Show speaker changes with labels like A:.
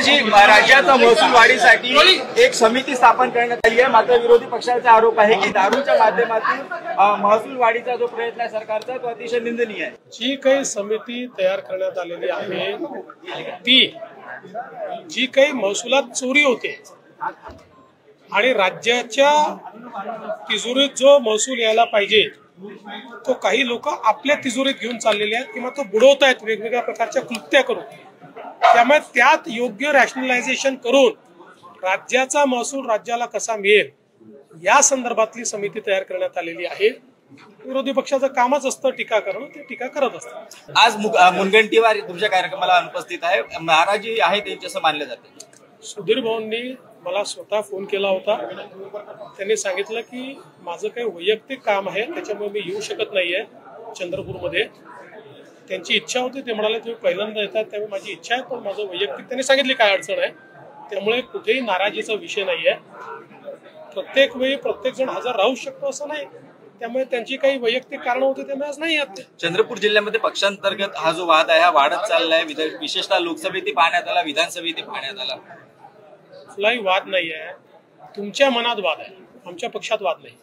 A: जी राज्याचा महसूल वाढीसाठी एक समिती स्थापन करण्यात आली आहे, मात्र विरोधी पक्षाचा आरोप आहे की दारूच्या माध्यमातून महसूल वाढीचा जो प्रयत्न आहे सरकारचा तो अतिशय निंदनीय आहे।
B: जी काही समिती तयार करण्यात आलेली आहे ती जी काही महसुलात चोरी होते आणि राज्याच्या तिजोरीत जो महसूल यायला पाहिजे तो काही लोक आपल्या तिजोरीत घेऊन चाललेले आहेत किंवा तो बुडवतायत वेगवेगळ्या प्रकारच्या कृत्या करून। त्यामुळे त्यात योग्य रॅशनलायझेशन करून राज्याचा महसूल राज्याला कसा मिळेल या संदर्भातली समिती तयार करण्यात आलेली आहे। विरोधी पक्षाचं कामच असतं टीका करणं, ते टीका करत असतात।
A: आज मुनगंटीवार तुमच्या कार्यक्रमाला अनुपस्थित आहे, महाराज आहे त्यांचे असं मानले जाते।
B: सुधीर भाऊंनी मला स्वतः फोन केला होता, त्यांनी सांगितलं की माझं काही वैयक्तिक काम आहे त्याच्यामुळे मी येऊ शकत नाहीये चंद्रपूरमध्ये। त्यांची इच्छा होती, ते म्हणाले तुम्ही पहिल्यांदा येतात त्यामुळे माझी इच्छा आहे, पण माझं वैयक्तिक त्यांनी सांगितली काय अडचण आहे, त्यामुळे कुठेही नाराजीचा विषय नाहीये। प्रत्येक वेळी प्रत्येक जण हजर राहू शकतो असं नाही, त्यामुळे त्यांची काही वैयक्तिक कारण होती त्यामुळे आज नाही येत।
A: चंद्रपूर जिल्ह्यामध्ये पक्षांतर्गत हा जो वाद आहे हा वाढत चाललाय, विशेषतः लोकसभेतही पाहण्यात आला, विधानसभेतही पाहण्यात आला।
B: कुठलाही वाद नाही आहे, तुमच्या मनात वाद आहे, आमच्या पक्षात वाद नाही।